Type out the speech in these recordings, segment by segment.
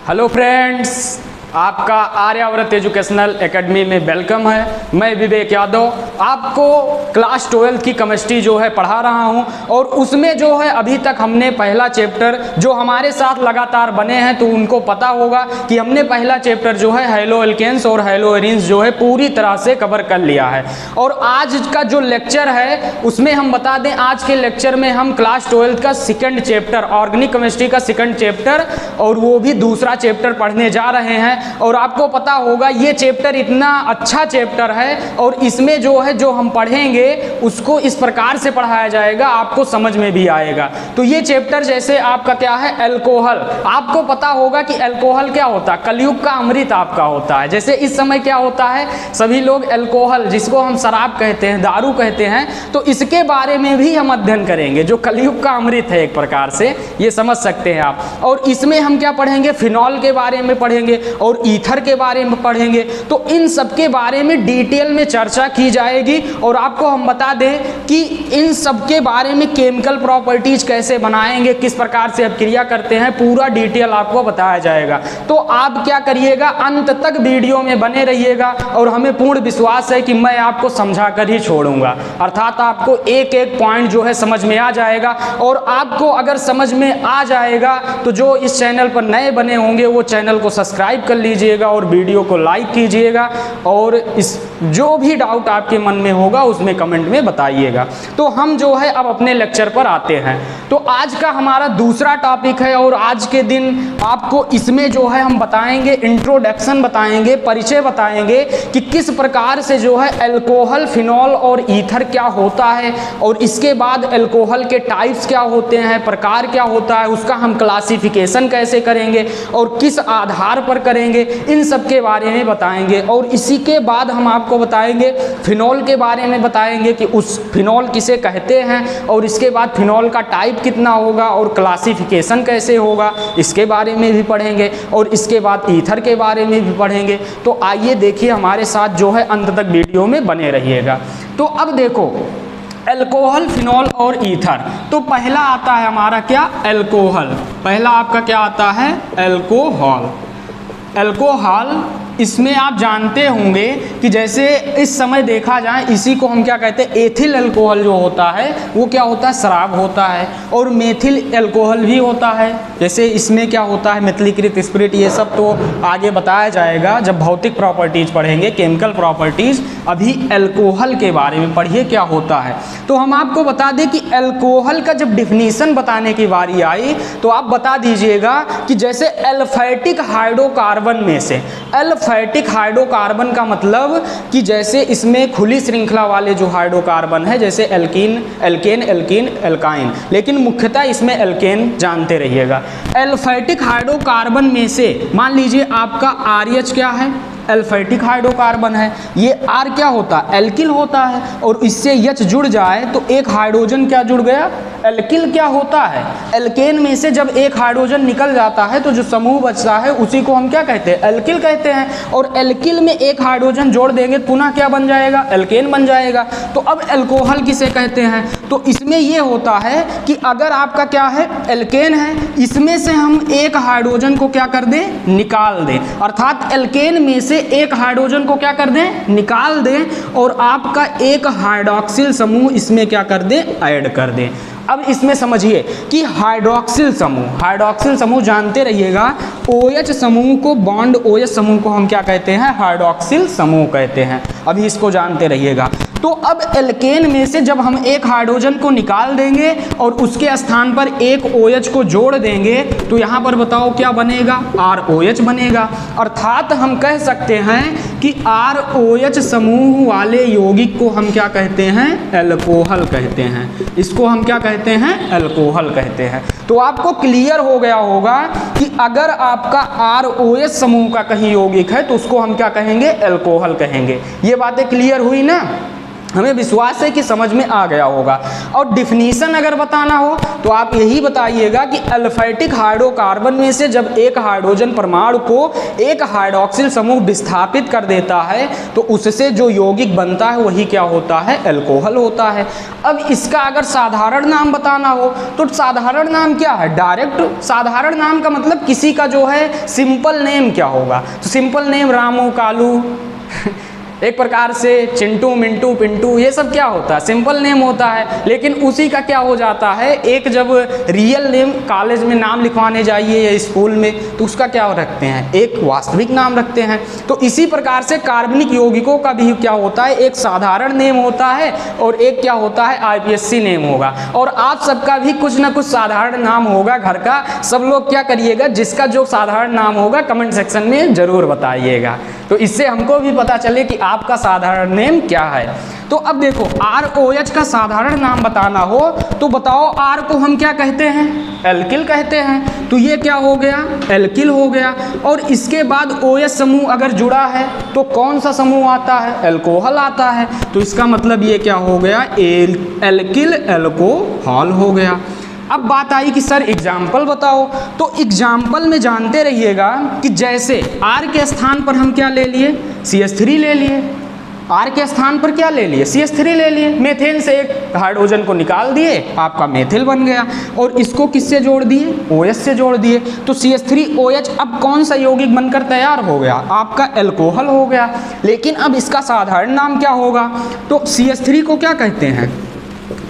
Hello friends, आपका Aryavart educational academy में welcome है। मैं विवेक यादव आपको क्लास 12 की केमिस्ट्री जो है पढ़ा रहा हूं और उसमें जो है अभी तक हमने पहला चैप्टर, जो हमारे साथ लगातार बने हैं तो उनको पता होगा कि हमने पहला चैप्टर जो है हैलो एल्केन्स और हैलो एरीन्स जो है पूरी तरह से कवर कर लिया है। और आज का जो लेक्चर है उसमें हम बता दें, आज के लेक्चर में हम क्लास 12 का सेकंड चैप्टर, ऑर्गेनिक केमिस्ट्री का सेकंड चैप्टर और वो भी दूसरा चैप्टर पढ़ने जा रहे हैं। और आपको पता होगा ये चैप्टर इतना अच्छा चैप्टर है और इसमें जो है जो हम पढ़ेंगे उसको इस प्रकार से पढ़ाया जाएगा, आपको समझ में भी आएगा। तो ये चैप्टर जैसे आपका क्या है, अल्कोहल। आपको पता होगा कि अल्कोहल क्या होता है, कलयुग का अमृत आपका होता है। जैसे इस समय क्या होता है, सभी लोग अल्कोहल, जिसको हम शराब कहते हैं, दारू कहते हैं, तो इसके बारे में भी हम अध्ययन करेंगे, जो कलयुग का अमृत है एक प्रकार से, ये समझ सकते हैं आप। और इसमें हम क्या पढ़ेंगे, फिनॉल के बारे में पढ़ेंगे और ईथर के बारे में पढ़ेंगे। तो इन सब के बारे में डिटेल में चर्चा की जाएगी और आपको हम बता दें कि इन सब के बारे में केमिकल प्रॉपर्टीज कैसे बनाएंगे, किस प्रकार से अभिक्रिया करते हैं, पूरा डिटेल आपको बताया जाएगा। तो आप क्या करिएगा, अंत तक वीडियो में बने रहिएगा और हमें पूर्ण विश्वास है कि मैं आपको समझा कर ही छोड़ूंगा, अर्थात आपको एक एक पॉइंट जो है समझ में आ जाएगा। और आपको अगर समझ में आ जाएगा तो जो इस चैनल पर नए बने होंगे वो चैनल को सब्सक्राइब कर लीजिएगा और वीडियो को लाइक कीजिएगा और इस जो भी डाउट आपके मन में होगा उसमें कमेंट में बताइएगा। तो हम जो है अब अपने लेक्चर पर आते हैं। तो आज का हमारा दूसरा टॉपिक है और आज के दिन आपको इसमें जो है हम बताएंगे, इंट्रोडक्शन बताएंगे, परिचय बताएंगे कि किस प्रकार से जो है अल्कोहल, फिनॉल और ईथर क्या होता है और इसके बाद अल्कोहल के टाइप्स क्या होते हैं, प्रकार क्या होता है, उसका हम क्लासिफिकेशन कैसे करेंगे और किस आधार पर करेंगे, इन सब के बारे में बताएंगे। और इसी के बाद हम आपको बताएंगे फिनॉल के बारे में, बताएंगे कि उस फिनॉल किसे कहते हैं और इसके बाद फिनॉल का टाइप कितना होगा और क्लासिफिकेशन कैसे होगा, इसके बारे में भी पढ़ेंगे और इसके बाद ईथर के बारे में भी पढ़ेंगे। तो आइए देखिए, हमारे साथ जो है अंत तक वीडियो में बने रहिएगा। तो अब देखो, अल्कोहल, फिनॉल और ईथर। तो पहला आता है हमारा क्या, अल्कोहल। पहला आपका क्या आता है, अल्कोहल। अल्कोहल, इसमें आप जानते होंगे कि जैसे इस समय देखा जाए, इसी को हम क्या कहते हैं, एथिल अल्कोहल जो होता है वो क्या होता है, शराब होता है। और मेथिल अल्कोहल भी होता है, जैसे इसमें क्या होता है, मेथिलीकृत स्पिरिट। ये सब तो आगे बताया जाएगा जब भौतिक प्रॉपर्टीज पढ़ेंगे, केमिकल प्रॉपर्टीज। अभी अल्कोहल के बारे में पढ़िए क्या होता है। तो हम आपको बता दें कि अल्कोहल का जब डिफिनीशन बताने की बारी आई तो आप बता दीजिएगा कि जैसे एल्फैटिक हाइड्रोकार्बन में से, एल्फैटिक हाइड्रोकार्बन का मतलब कि जैसे इसमें खुली श्रृंखला वाले जो हाइड्रोकार्बन है, जैसे एल्कीन, एल्केन, एल्कीन, एल्काइन, लेकिन मुख्यतः इसमें एल्केन जानते रहिएगा। एल्फैटिक हाइड्रोकार्बन में से मान लीजिए आपका RH क्या है, एल्फैटिक हाइड्रोकार्बन है। ये R क्या होता है, एल्किल होता है। और इससे H जुड़ जाए तो एक हाइड्रोजन क्या जुड़ गया, एल्किल क्या होता है। एल्केन में से जब एक हाइड्रोजन निकल जाता है तो जो समूह बचता है उसी को हम क्या कहते हैं, एल्किल कहते हैं। और एल्किल में एक हाइड्रोजन जोड़ देंगे पुनः क्या बन जाएगा, एल्केन बन जाएगा। तो अब अल्कोहल किसे कहते हैं, तो इसमें ये होता है कि अगर आपका क्या है, एल्केन है, इसमें से हम एक हाइड्रोजन को क्या कर दें, निकाल दें, अर्थात एल्केन में से एक हाइड्रोजन को क्या कर दें, निकाल दें और आपका एक हाइड्रॉक्सिल समूह इसमें क्या कर दें, ऐड कर दें। अब इसमें समझिए कि हाइड्रॉक्सिल समूह जानते रहिएगा, OH समूह को, बॉन्ड OH समूह को हम क्या कहते हैं, हाइड्रॉक्सिल समूह कहते हैं। अभी इसको जानते रहिएगा। तो अब एल्केन में से जब हम एक हाइड्रोजन को निकाल देंगे और उसके स्थान पर एक OH को जोड़ देंगे तो यहाँ पर बताओ क्या बनेगा, ROH बनेगा। अर्थात हम कह सकते हैं कि ROH समूह वाले यौगिक को हम क्या कहते हैं, अल्कोहल कहते हैं। इसको हम क्या कहते हैं, अल्कोहल कहते हैं। तो आपको क्लियर हो गया होगा कि अगर आपका ROH समूह का कहीं यौगिक है तो उसको हम क्या कहेंगे, अल्कोहल कहेंगे। ये बातें क्लियर हुई ना। हमें विश्वास है कि समझ में आ गया होगा। और डिफिनीशन अगर बताना हो तो आप यही बताइएगा कि अल्फैटिक हाइड्रोकार्बन में से जब एक हाइड्रोजन परमाणु को एक हाइड्रॉक्सिल समूह विस्थापित कर देता है तो उससे जो यौगिक बनता है वही क्या होता है, अल्कोहल होता है। अब इसका अगर साधारण नाम बताना हो तो साधारण नाम क्या है, डायरेक्ट साधारण नाम का मतलब किसी का जो है सिंपल नेम क्या होगा, तो सिंपल नेम रामू, कालू एक प्रकार से चिंटू, मिंटू, पिंटू, ये सब क्या होता है, सिंपल नेम होता है। लेकिन उसी का क्या हो जाता है, एक जब रियल नेम कॉलेज में नाम लिखवाने जाइए या स्कूल में तो उसका क्या रखते हैं, एक वास्तविक नाम रखते हैं। तो इसी प्रकार से कार्बनिक यौगिकों का भी क्या होता है, एक साधारण नेम होता है और एक क्या होता है, IPSC नेम होगा। और आप सबका भी कुछ ना कुछ साधारण नाम होगा घर का। सब लोग क्या करिएगा, जिसका जो साधारण नाम होगा कमेंट सेक्शन में ज़रूर बताइएगा, तो इससे हमको भी पता चले कि आपका साधारण नेम क्या है। तो अब देखो ROH का साधारण नाम बताना हो तो बताओ, R को हम क्या कहते हैं, एल्किल कहते हैं, तो ये क्या हो गया, एल्किल हो गया। और इसके बाद OH समूह अगर जुड़ा है तो कौन सा समूह आता है, अल्कोहल आता है। तो इसका मतलब ये क्या हो गया, एल्किल अल्कोहल हो गया। अब बात आई कि सर एग्जाम्पल बताओ, तो एग्जाम्पल में जानते रहिएगा कि जैसे R के स्थान पर हम क्या ले लिए, CH3 ले लिए, R के स्थान पर क्या ले लिए, CH3 ले लिए, मेथेन से एक हाइड्रोजन को निकाल दिए, आपका मेथिल बन गया। और इसको किससे जोड़ दिए, OH से जोड़ दिए, तो CH3OH अब कौन सा यौगिक बनकर तैयार हो गया, आपका अल्कोहल हो गया। लेकिन अब इसका साधारण नाम क्या होगा, तो CH3 को क्या कहते हैं,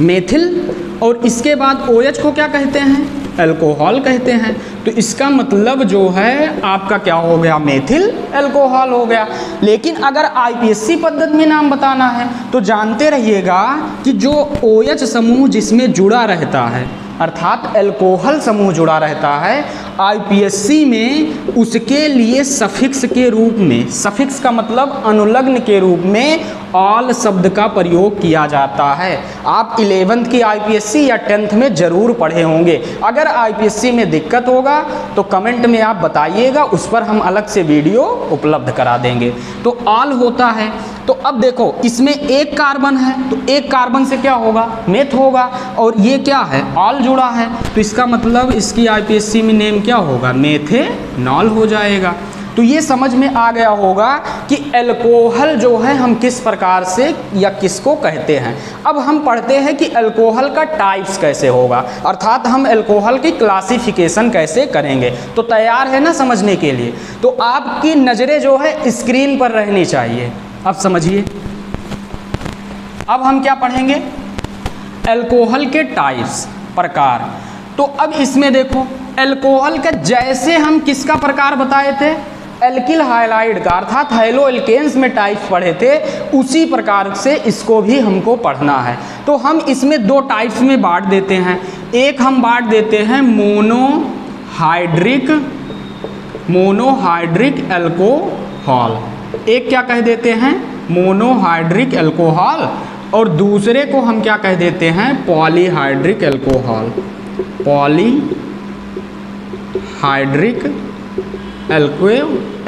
मेथिल, और इसके बाद OH को क्या कहते हैं, अल्कोहल कहते हैं। तो इसका मतलब जो है आपका क्या हो गया, मेथिल अल्कोहल हो गया। लेकिन अगर IPSC पद्धति में नाम बताना है तो जानते रहिएगा कि जो OH समूह जिसमें जुड़ा रहता है, अर्थात अल्कोहल समूह जुड़ा रहता है, IPSC में उसके लिए सफिक्स के रूप में, सफिक्स का मतलब अनुलग्न के रूप में ऑल शब्द का प्रयोग किया जाता है। आप 11th की IPSC या 10th में ज़रूर पढ़े होंगे। अगर IPSC में दिक्कत होगा तो कमेंट में आप बताइएगा, उस पर हम अलग से वीडियो उपलब्ध करा देंगे। तो ऑल होता है। तो अब देखो इसमें एक कार्बन है तो एक कार्बन से क्या होगा, मेथ होगा, और ये क्या है, ऑल जुड़ा है, तो इसका मतलब इसकी IPSC में नेम क्या होगा, मेथेनॉल हो जाएगा। तो ये समझ में आ गया होगा कि अल्कोहल जो है हम किस प्रकार से या किसको कहते हैं। अब हम पढ़ते हैं कि अल्कोहल का टाइप्स कैसे होगा, अर्थात हम अल्कोहल की क्लासिफिकेशन कैसे करेंगे। तो तैयार है ना समझने के लिए, तो आपकी नज़रें जो है स्क्रीन पर रहनी चाहिए। अब समझिए, अब हम क्या पढ़ेंगे, अल्कोहल के टाइप्स, प्रकार। तो अब इसमें देखो अल्कोहल का जैसे हम किसका प्रकार बताए थे, एल्किल हाइलाइड का, अर्थात हेलो एल्केन्स में टाइप्स पढ़े थे, उसी प्रकार से इसको भी हमको पढ़ना है। तो हम इसमें दो टाइप्स में बांट देते हैं। एक हम बांट देते हैं मोनोहाइड्रिक अल्कोहल, एक क्या कह देते हैं, मोनोहाइड्रिक अल्कोहल, और दूसरे को हम क्या कह देते हैं, polyhydric alcohol, polyhydric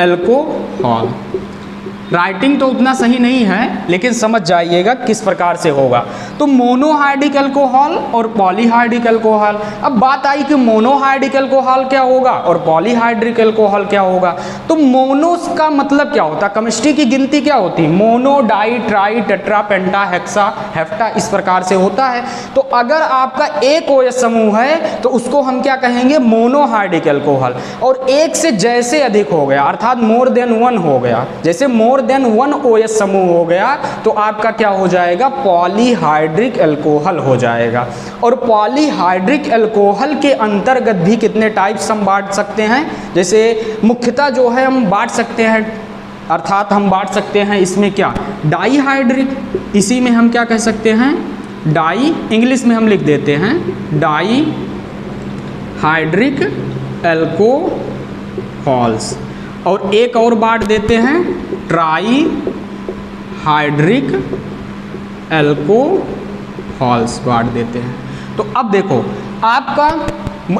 alcohol. Writing तो उतना सही नहीं है लेकिन समझ जाइएगा किस प्रकार से होगा। तो मोनोहाइड्रिक अल्कोहल और पॉलीहाइड्रिक अल्कोहल। अब बात आई कि मोनोहाइड्रिक अल्कोहल क्या होगा और पॉलीहाइड्रिक अल्कोहल क्या होगा। तो मोनो का मतलब क्या होता है, केमिस्ट्री की गिनती क्या होती है, मोनो, डाई, ट्राई, टेट्रा, पेंटा, हेक्सा, हेप्टा, इस प्रकार से होता है। तो अगर आपका एक OH समूह है तो उसको हम क्या कहेंगे, मोनोहाइड्रिक अल्कोहल। और एक से जैसे अधिक हो गया अर्थात मोर देन वन हो गया, जैसे मोर देन वन OH समूह हो गया तो आपका क्या हो जाएगा, पॉलीहाइड्रिक अल्कोहल हो जाएगा। और पॉलीहाइड्रिक अल्कोहल के अंतर्गत भी कितने टाइप्स हम बांट सकते हैं, जैसे मुख्यतः जो है हम बांट सकते हैं, अर्थात हम बांट सकते हैं इसमें क्या, डाईहाइड्रिक, इसी में हम क्या कह सकते हैं, डाई, इंग्लिश में हम लिख देते हैं डाईहाइड्रिक अल्कोहल्स। और एक और बांट देते हैं ट्राईहाइड्रिक अल्कोहल्स बांट देते हैं। तो अब देखो आपका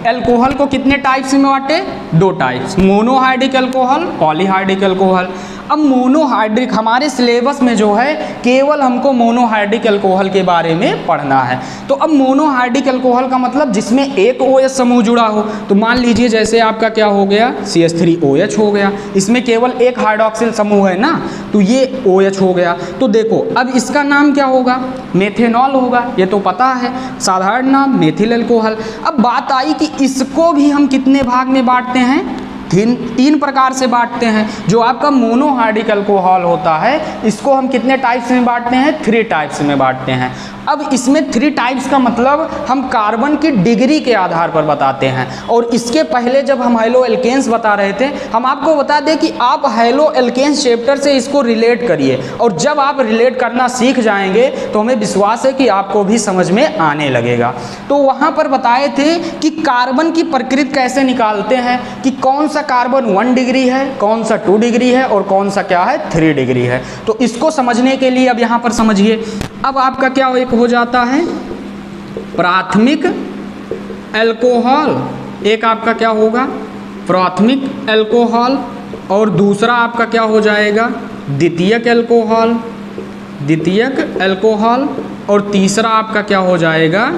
अल्कोहल को कितने टाइप्स में बांटे, दो types, monohydric alcohol, polyhydric alcohol. अब मोनोहाइड्रिक हमारे सिलेबस में जो है केवल हमको मोनोहाइड्रिक अल्कोहल के बारे में पढ़ना है। तो अब मोनोहाइड्रिक अल्कोहल का मतलब जिसमें एक OH समूह जुड़ा हो। तो मान लीजिए जैसे आपका क्या हो गया, CH3OH हो गया, इसमें केवल एक हाइड्रॉक्सिल समूह है ना, तो ये OH हो गया। तो देखो अब इसका नाम क्या होगा, मेथेनॉल होगा, ये तो पता है, साधारण नाम मेथिल अल्कोहल। अब बात आई कि इसको भी हम कितने भाग में बांटते हैं, तीन प्रकार से बांटते हैं। जो आपका मोनोहाइड्रिक अल्कोहल होता है इसको हम कितने टाइप्स में बांटते हैं, 3 टाइप्स में बांटते हैं। अब इसमें 3 टाइप्स का मतलब हम कार्बन की डिग्री के आधार पर बताते हैं। और इसके पहले जब हम हैलो एल्केन्स बता रहे थे, हम आपको बता दें कि आप हैलो एल्केन्स चैप्टर से इसको रिलेट करिए, और जब आप रिलेट करना सीख जाएंगे तो हमें विश्वास है कि आपको भी समझ में आने लगेगा। तो वहाँ पर बताए थे कि कार्बन की प्रकृति कैसे निकालते हैं, कि कौन सा कार्बन 1 डिग्री है, कौन सा 2 डिग्री है और कौन सा क्या है 3 डिग्री है। तो इसको समझने के लिए अब यहाँ पर समझिए, अब आपका क्या एक हो जाता है प्राथमिक अल्कोहल, एक आपका क्या होगा प्राथमिक अल्कोहल, और दूसरा आपका क्या हो जाएगा द्वितीयक अल्कोहल, और तीसरा आपका क्या हो जाएगा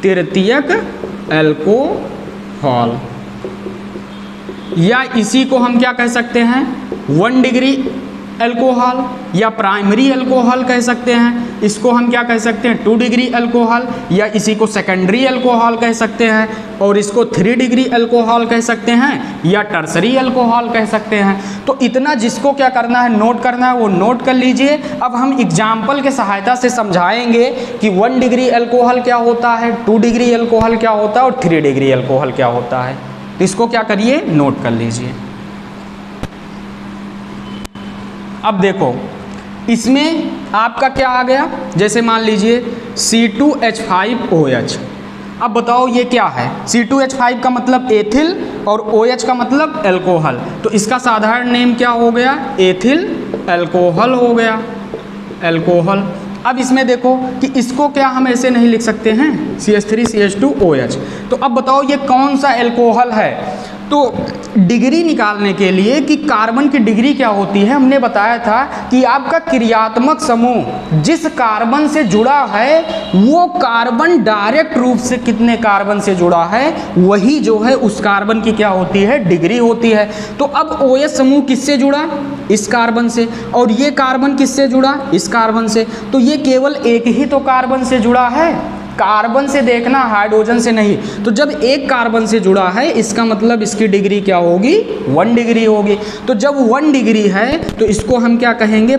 तृतीयक अल्कोहल, या इसी को हम क्या कह सकते हैं 1 डिग्री अल्कोहल, या प्राइमरी अल्कोहल कह सकते हैं। इसको हम क्या कह सकते हैं 2 डिग्री अल्कोहल, या इसी को सेकेंडरी अल्कोहल कह सकते हैं, और इसको 3 डिग्री अल्कोहल कह सकते हैं, या टर्सरी अल्कोहल कह सकते हैं। तो इतना जिसको क्या करना है नोट करना है वो नोट कर लीजिए। अब हम एग्जाम्पल के सहायता से समझाएंगे कि 1 डिग्री अल्कोहल क्या होता है, 2 डिग्री अल्कोहल क्या होता है और 3 डिग्री अल्कोहल क्या होता है। तो इसको क्या करिए नोट कर लीजिए। अब देखो इसमें आपका क्या आ गया, जैसे मान लीजिए C2H5OH। अब बताओ ये क्या है, C2H5 का मतलब एथिल और OH का मतलब अल्कोहल, तो इसका साधारण नेम क्या हो गया एथिल अल्कोहल हो गया, अल्कोहल। अब इसमें देखो कि इसको क्या हम ऐसे नहीं लिख सकते हैं CH3CH2OH। तो अब बताओ ये कौन सा अल्कोहल है। तो डिग्री निकालने के लिए कि कार्बन की डिग्री क्या होती है, हमने बताया था कि आपका क्रियात्मक समूह जिस कार्बन से जुड़ा है वो कार्बन डायरेक्ट रूप से कितने कार्बन से जुड़ा है वही जो है उस कार्बन की क्या होती है डिग्री होती है। तो अब OH समूह किससे जुड़ा, इस कार्बन से, और ये कार्बन किससे जुड़ा, इस कार्बन से। तो ये केवल एक ही तो कार्बन से जुड़ा है, कार्बन से देखना हाइड्रोजन से नहीं। तो जब एक कार्बन से जुड़ा है इसका मतलब इसकी डिग्री क्या होगी 1 डिग्री होगी। तो जब 1 डिग्री है तो इसको हम क्या कहेंगे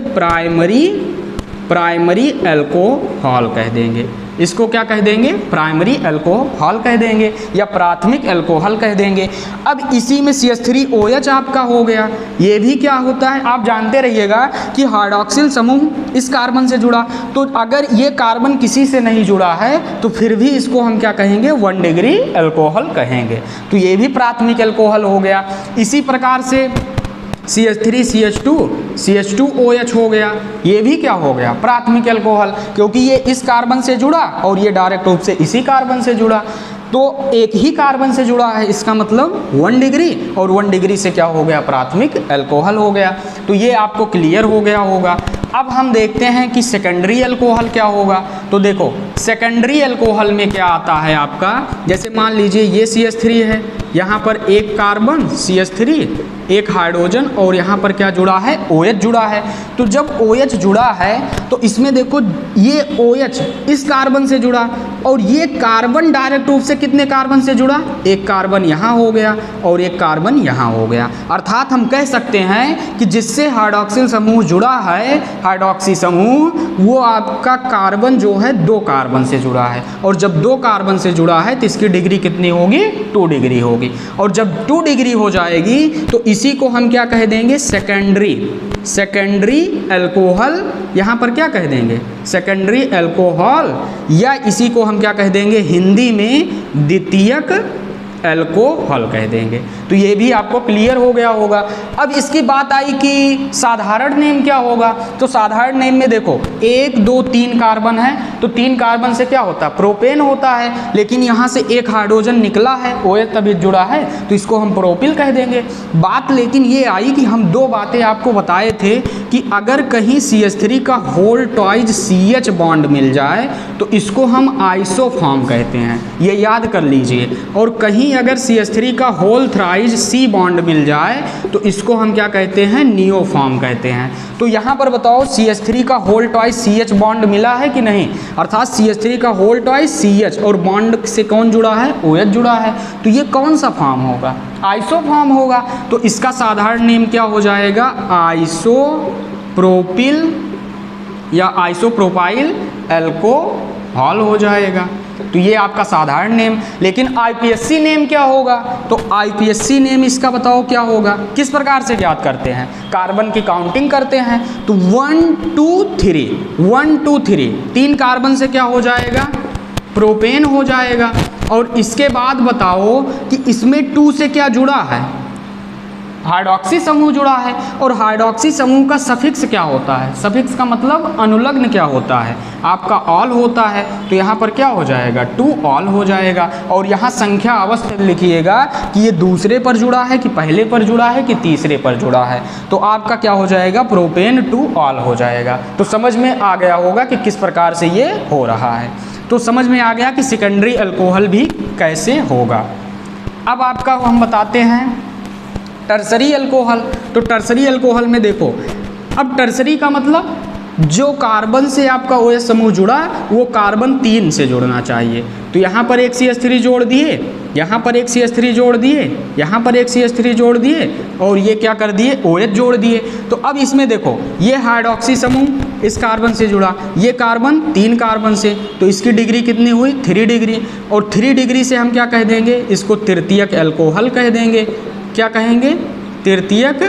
प्राइमरी अल्कोहल कह देंगे। इसको क्या कह देंगे प्राइमरी अल्कोहल कह देंगे या प्राथमिक अल्कोहल कह देंगे। अब इसी में CH3OH आपका हो गया, ये भी क्या होता है आप जानते रहिएगा कि हाइड्रॉक्सिल समूह इस कार्बन से जुड़ा, तो अगर ये कार्बन किसी से नहीं जुड़ा है तो फिर भी इसको हम क्या कहेंगे 1 डिग्री अल्कोहल कहेंगे। तो ये भी प्राथमिक अल्कोहल हो गया। इसी प्रकार से CH3CH2OH हो गया, ये भी क्या हो गया प्राथमिक अल्कोहल, क्योंकि ये इस कार्बन से जुड़ा और ये डायरेक्ट रूप से इसी कार्बन से जुड़ा। तो एक ही कार्बन से जुड़ा है इसका मतलब 1 डिग्री, और 1 डिग्री से क्या हो गया प्राथमिक अल्कोहल हो गया। तो ये आपको क्लियर हो गया होगा। अब हम देखते हैं कि सेकेंडरी अल्कोहल क्या होगा। तो देखो सेकेंडरी अल्कोहल में क्या आता है आपका, जैसे मान लीजिए ये CH3 है, यहाँ पर एक कार्बन CH3 एक हाइड्रोजन और यहाँ पर क्या जुड़ा है OH जुड़ा है। तो जब OH जुड़ा है तो इसमें देखो ये OH इस कार्बन से जुड़ा और ये कार्बन डायरेक्ट रूप से कितने कार्बन से जुड़ा, एक कार्बन यहाँ हो गया और एक कार्बन यहाँ हो गया। अर्थात हम कह सकते हैं कि जिससे हाइड्रॉक्सिल समूह जुड़ा है, हाइड्रॉक्सी समूह, वो आपका कार्बन जो है 2 कार्बन से जुड़ा है, और जब 2 कार्बन से जुड़ा है तो इसकी डिग्री कितनी होगी 2 डिग्री होगी। और जब 2 डिग्री हो जाएगी तो इसी को हम क्या कह देंगे सेकेंडरी अल्कोहल, यहाँ पर क्या कह देंगे सेकेंडरी अल्कोहल, या इसी को हम क्या कह देंगे हिंदी में द्वितीयक एल्कोहल कह देंगे। तो ये भी आपको क्लियर हो गया होगा। अब इसकी बात आई कि साधारण नेम क्या होगा। तो साधारण नेम में देखो 1 2 3 कार्बन है, तो 3 कार्बन से क्या होता है, प्रोपेन होता है। लेकिन यहाँ से एक हाइड्रोजन निकला है, OH तभी जुड़ा है, तो इसको हम प्रोपिल कह देंगे। बात लेकिन ये आई कि हम 2 बातें आपको बताए थे कि अगर कहीं CH3 का होल ट्वाइज CH बॉन्ड मिल जाए तो इसको हम आइसोफॉर्म कहते हैं, ये याद कर लीजिए। और कहीं अगर CH3 का होल थ्राइज C बॉन्ड मिल जाए तो इसको हम क्या कहते हैं, नियोफॉर्म कहते हैं। तो यहाँ पर बताओ CH3 का होल ट्वाइज CH बॉन्ड मिला है कि नहीं, अर्थात CH3 का होल ट्वाइज CH और बॉन्ड से कौन जुड़ा है, OH जुड़ा है। तो ये कौन सा फॉर्म होगा, आइसोफॉर्म होगा। तो इसका साधारण नेम क्या हो जाएगा, आइसोप्रोपिल या आइसोप्रोपाइल एल्कोहल हो जाएगा। तो ये आपका साधारण नेम। लेकिन IPSC नेम क्या होगा, तो IPSC नेम इसका बताओ क्या होगा, किस प्रकार से ज्ञात करते हैं, कार्बन की काउंटिंग करते हैं। तो 1 2 3 1 2 3 3 कार्बन से क्या हो जाएगा, प्रोपेन हो जाएगा। और इसके बाद बताओ कि इसमें 2 से क्या जुड़ा है, हाइड्रॉक्सी समूह जुड़ा है। और हाइड्रॉक्सी समूह का सफिक्स क्या होता है, सफिक्स का मतलब अनुलग्न क्या होता है, आपका ऑल होता है। तो यहाँ पर क्या हो जाएगा, 2 ऑल हो जाएगा। और यहाँ संख्या अवश्य लिखिएगा कि ये दूसरे पर जुड़ा है कि पहले पर जुड़ा है कि तीसरे पर जुड़ा है। तो आपका क्या हो जाएगा, प्रोपेन 2 ऑल हो जाएगा। तो समझ में आ गया होगा कि किस प्रकार से ये हो रहा है। तो समझ में आ गया कि सेकेंडरी अल्कोहल भी कैसे होगा। अब आपका हम बताते हैं टर्सरी अल्कोहल। तो टर्सरी अल्कोहल में देखो, अब टर्सरी का मतलब जो कार्बन से आपका OH समूह जुड़ा वो कार्बन 3 से जुड़ना चाहिए। तो यहाँ पर एक CH3 जोड़ दिए, यहाँ पर एक CH3 जोड़ दिए, यहाँ पर एक CH3 जोड़ दिए और ये क्या कर दिए, OH जोड़ दिए। तो अब इसमें देखो ये हाइड्रॉक्सी समूह इस कार्बन से जुड़ा, ये कार्बन 3 कार्बन से, तो इसकी डिग्री कितनी हुई, 3 डिग्री। और 3 डिग्री से हम क्या कह देंगे, इसको तृतीयक एल्कोहल कह देंगे। क्या कहेंगे, तृतीयक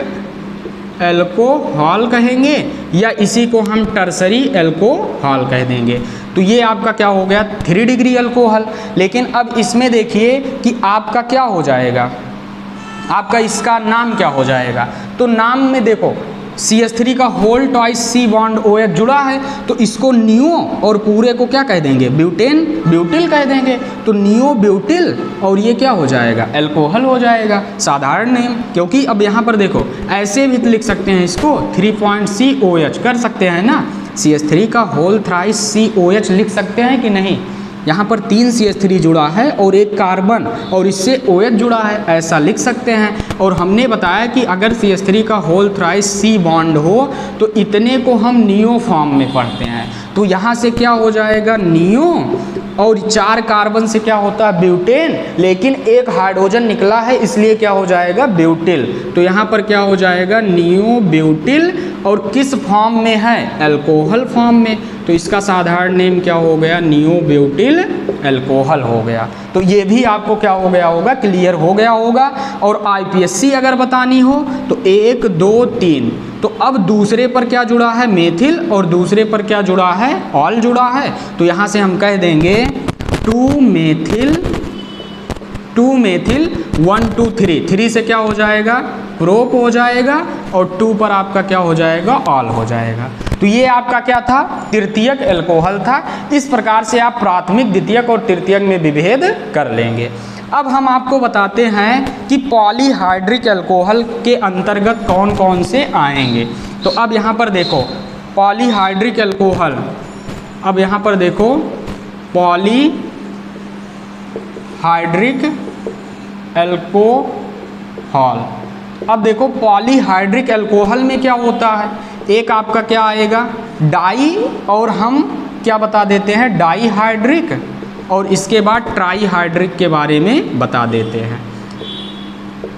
एल्कोहल कहेंगे, या इसी को हम टर्सरी एल्कोहल कह देंगे। तो ये आपका क्या हो गया, 3 डिग्री अल्कोहल। लेकिन अब इसमें देखिए कि आपका क्या हो जाएगा, आपका इसका नाम क्या हो जाएगा। तो नाम में देखो CH3 का whole twice C bond OH जुड़ा है, तो इसको नियो और पूरे को क्या कह देंगे, ब्यूटेन ब्यूटिल कह देंगे। तो नियो ब्यूटिल और ये क्या हो जाएगा, एल्कोहल हो जाएगा, साधारण नेम। क्योंकि अब यहाँ पर देखो ऐसे भी लिख सकते हैं इसको 3.COH कर सकते हैं ना, CH3 का होल थ्राइस COH लिख सकते हैं कि नहीं। यहाँ पर 3 CH3 जुड़ा है और एक कार्बन और इससे OH जुड़ा है, ऐसा लिख सकते हैं। और हमने बताया कि अगर CH3 का होल थ्राइस C बॉन्ड हो तो इतने को हम नियो फॉर्म में पढ़ते हैं। तो यहाँ से क्या हो जाएगा, नियो, और 4 कार्बन से क्या होता है, ब्यूटेन। लेकिन एक हाइड्रोजन निकला है इसलिए क्या हो जाएगा, ब्यूटिल। तो यहाँ पर क्या हो जाएगा, नियो ब्यूटिल। और किस फॉर्म में है, एल्कोहल फॉर्म में। तो इसका साधारण नेम क्या हो गया, नियो ब्यूटिल एल्कोहल हो गया। तो ये भी आपको क्या हो गया होगा, क्लियर हो गया होगा। और IPSC अगर बतानी हो तो 1 2 3। तो अब दूसरे पर क्या जुड़ा है, मेथिल, और दूसरे पर क्या जुड़ा है, ऑल जुड़ा है। तो यहाँ से हम कह देंगे 2 मेथिल 1 2 3। 3 से क्या हो जाएगा, प्रोप हो जाएगा, और 2 पर आपका क्या हो जाएगा, ऑल हो जाएगा। तो ये आपका क्या था, तृतीयक एल्कोहल था। इस प्रकार से आप प्राथमिक, द्वितीयक और तृतीयक में विभेद कर लेंगे। अब हम आपको बताते हैं कि पॉलीहाइड्रिक एल्कोहल के अंतर्गत कौन कौन से आएंगे। तो अब यहाँ पर देखो पॉलीहाइड्रिक एल्कोहल, अब यहाँ पर देखो पॉलीहाइड्रिक एल्कोहल। अब देखो पॉलीहाइड्रिक एल्कोहल में क्या होता है, एक आपका क्या आएगा, डाई, और हम क्या बता देते हैं, डाईहाइड्रिक, और इसके बाद ट्राईहाइड्रिक के बारे में बता देते हैं।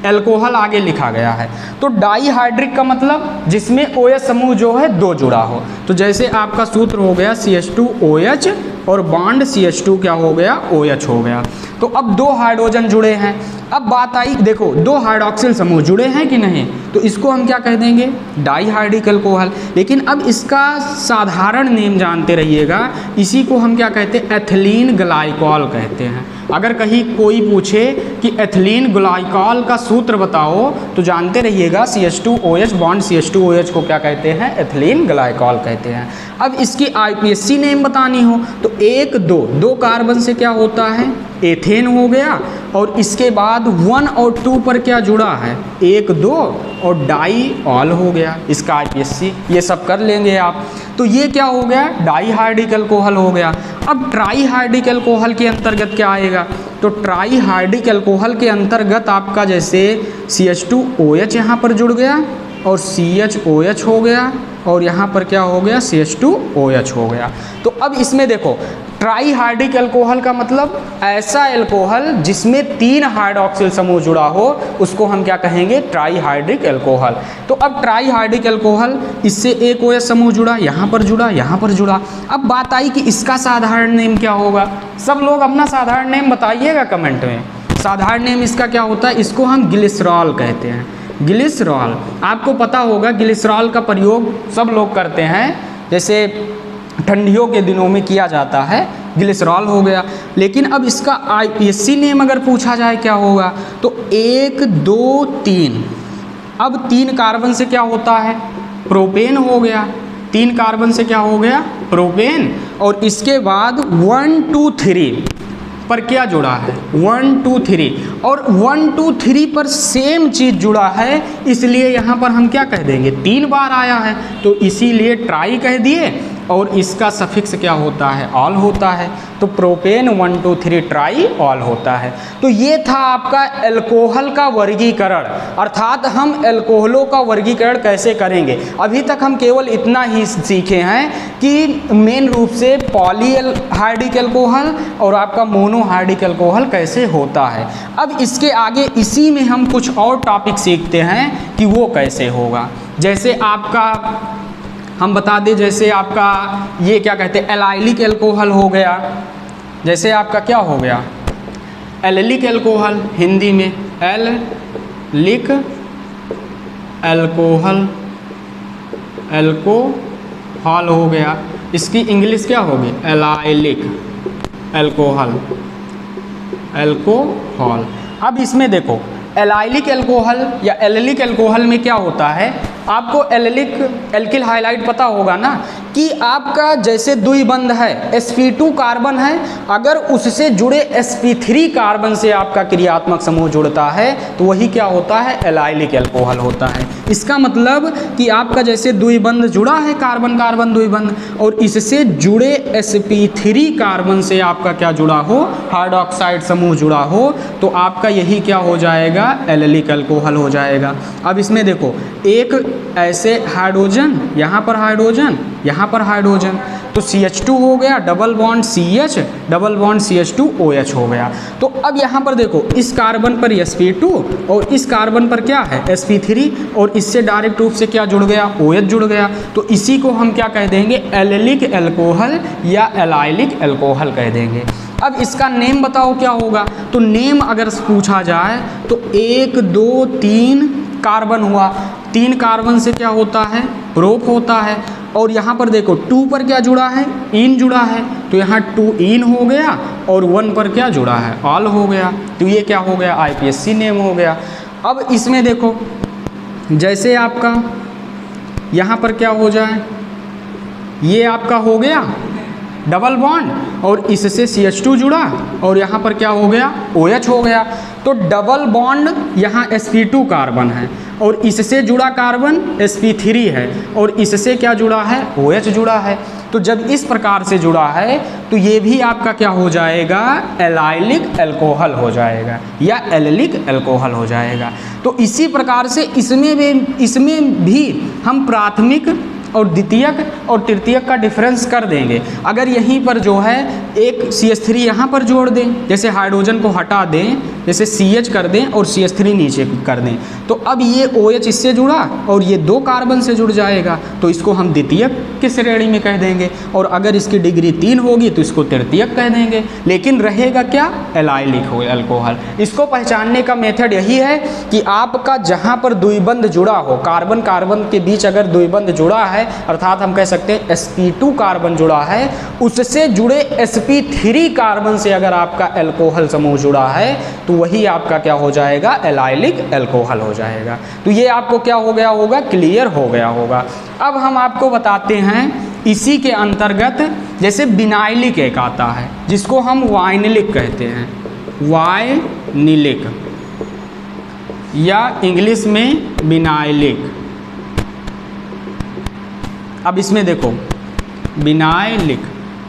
एल्कोहल आगे लिखा गया है। तो डाईहाइड्रिक का मतलब जिसमें OH समूह जो है 2 जुड़ा हो। तो जैसे आपका सूत्र हो गया CH2OH और बॉन्ड CH2 क्या हो गया, OH हो गया। तो अब 2 हाइड्रोजन जुड़े हैं। अब बात आई, देखो 2 हाइड्रॉक्सिल समूह जुड़े हैं कि नहीं, तो इसको हम क्या कह देंगे, डाईहाइड्रिक अल्कोहल। लेकिन अब इसका साधारण नेम जानते रहिएगा, इसी को हम क्या कहते हैं, एथिलीन ग्लाइकॉल कहते हैं। अगर कहीं कोई पूछे कि एथिलीन ग्लाइकॉल का सूत्र बताओ तो जानते रहिएगा CH2OH बॉन्ड CH2OH को क्या कहते हैं, एथिलीन ग्लाइकॉल कहते हैं। अब इसकी IPSC नेम बतानी हो तो 1 2 कार्बन से क्या होता है, एथेन हो गया, और इसके बाद 1 और 2 पर क्या जुड़ा है, 1 2 और डाई ऑल हो गया। इसका IPSC ये सब कर लेंगे आप। तो ये क्या हो गया, डाई हाइड्रिक अल्कोहल हो गया। अब ट्राई हाइड्रिक अल्कोहल के अंतर्गत क्या आएगा, तो ट्राई हाइड्रिक अल्कोहल के अंतर्गत आपका जैसे CH2OH यहाँ पर जुड़ गया और CHOH हो गया, और यहाँ पर क्या हो गया, CH2OH हो गया। तो अब इसमें देखो ट्राई हाइड्रिक अल्कोहल का मतलब ऐसा अल्कोहल जिसमें 3 हाइड्रॉक्सिल समूह जुड़ा हो, उसको हम क्या कहेंगे, ट्राई हाइड्रिक अल्कोहल। तो अब ट्राई हाइड्रिक अल्कोहल, इससे एक OH समूह जुड़ा, यहाँ पर जुड़ा, यहाँ पर जुड़ा। अब बात आई कि इसका साधारण नेम क्या होगा। सब लोग अपना साधारण नेम बताइएगा कमेंट में। साधारण नेम इसका क्या होता है, इसको हम ग्लिसरॉल कहते हैं। ग्लिसरॉल आपको पता होगा, ग्लिसरॉल का प्रयोग सब लोग करते हैं, जैसे ठंडियों के दिनों में किया जाता है, ग्लिसरॉल हो गया। लेकिन अब इसका IPSC नेम अगर पूछा जाए क्या होगा, तो 1 2 3, अब 3 कार्बन से क्या होता है, प्रोपेन हो गया। 3 कार्बन से क्या हो गया, प्रोपेन, और इसके बाद 1 2 3 पर क्या जुड़ा है, 1 2 3, और 1 2 3 पर सेम चीज़ जुड़ा है, इसलिए यहाँ पर हम क्या कह देंगे, 3 बार आया है, तो इसीलिए ट्राई कह दिए, और इसका सफिक्स क्या होता है, ऑल होता है। तो प्रोपेन 1 2 3 ट्राई ऑल होता है। तो ये था आपका अल्कोहल का वर्गीकरण, अर्थात हम अल्कोहलों का वर्गीकरण कैसे करेंगे। अभी तक हम केवल इतना ही सीखे हैं कि मेन रूप से पॉली हाइड्रिक अल्कोहल और आपका मोनो हाइड्रिक अल्कोहल कैसे होता है। अब इसके आगे इसी में हम कुछ और टॉपिक सीखते हैं कि वो कैसे होगा। जैसे आपका हम बता दें, जैसे आपका ये क्या कहते हैं, एलाइलिक अल्कोहल हो गया। जैसे आपका क्या हो गया, एलिलिक अल्कोहल, हिंदी में एलिलिक अल्कोहल, अल्कोहल हो गया। इसकी इंग्लिश क्या होगी, एलाइलिक अल्कोहल, अल्कोहल। अब इसमें देखो एलाइलिक अल्कोहल या एलिलिक अल्कोहल में क्या होता है, आपको एलिलिक एल्किल हाइलाइड पता होगा ना, कि आपका जैसे द्विबंध है, sp2 कार्बन है, अगर उससे जुड़े sp3 कार्बन से आपका क्रियात्मक समूह जुड़ता है तो वही क्या होता है, एलाइलिक अल्कोहल होता है। इसका मतलब कि आपका जैसे द्विबंध जुड़ा है, कार्बन कार्बन द्विबंध, और इससे जुड़े sp3 कार्बन से आपका क्या जुड़ा हो, हाइड्रोक्साइड समूह जुड़ा हो, तो आपका यही क्या हो जाएगा, एलिलिक अल्कोहल हो जाएगा। अब इसमें देखो एक ऐसे हाइड्रोजन, यहाँ पर हाइड्रोजन, यहाँ पर हाइड्रोजन, तो CH2 हो गया, double bond CH, double bond CH2OH हो गया। तो अब यहाँ पर देखो इस कार्बन पर sp2 और इस कार्बन पर क्या है, sp3, और इससे डायरेक्ट रूप से क्या जुड़ गया, OH जुड़ गया। तो इसी को हम क्या कह देंगे, एलिलिक अल्कोहल या एलाइलिक अल्कोहल कह देंगे। अब इसका नेम बताओ क्या होगा, तो नेम अगर पूछा जाए तो 1 2 3 कार्बन हुआ, 3 कार्बन से क्या होता है, प्रोप होता है, और यहाँ पर देखो 2 पर क्या जुड़ा है, इन जुड़ा है, तो यहाँ 2 इन हो गया, और 1 पर क्या जुड़ा है, ऑल हो गया। तो ये क्या हो गया, IPSC नेम हो गया। अब इसमें देखो जैसे आपका यहाँ पर क्या हो जाए, ये आपका हो गया डबल बॉन्ड, और इससे CH2 जुड़ा, और यहाँ पर क्या हो गया, OH हो गया। तो डबल बॉन्ड यहाँ sp2 कार्बन है, और इससे जुड़ा कार्बन sp3 है, और इससे क्या जुड़ा है, OH जुड़ा है। तो जब इस प्रकार से जुड़ा है तो ये भी आपका क्या हो जाएगा, एलाइलिक अल्कोहल हो जाएगा या एलिलिक अल्कोहल हो जाएगा। तो इसी प्रकार से इसमें भी हम प्राथमिक और द्वितीयक और तृतीयक का डिफरेंस कर देंगे। अगर यहीं पर जो है एक CH3 यहाँ पर जोड़ दें, जैसे हाइड्रोजन को हटा दें, जैसे CH कर दें और CH3 नीचे कर दें, तो अब ये OH इससे जुड़ा और ये 2 कार्बन से जुड़ जाएगा, तो इसको हम द्वितीयक की श्रेणी में कह देंगे। और अगर इसकी डिग्री 3 होगी तो इसको तृतीयक कह देंगे, लेकिन रहेगा क्या, एलाइलिक हो अल्कोहल। इसको पहचानने का मेथड यही है कि आपका जहाँ पर द्विबंध जुड़ा हो, कार्बन कार्बन के बीच अगर द्विबंध जुड़ा है अर्थात हम कह सकते हैं sp2 कार्बन जुड़ा है, उससे जुड़े sp3 कार्बन से अगर आपका एल्कोहल समूह जुड़ा है तो वही आपका क्या हो जाएगा, एलाइलिक एल्कोहल हो जाएगा। तो ये आपको क्या हो गया होगा, क्लियर हो गया होगा। अब हम आपको बताते हैं इसी के अंतर्गत जैसे विनाइलिक एक आता है जिसको हम वाइनिलिक कहते हैं, वाइनिलिक या इंग्लिश में विनाइलिक। अब इसमें देखो विनाइलिक,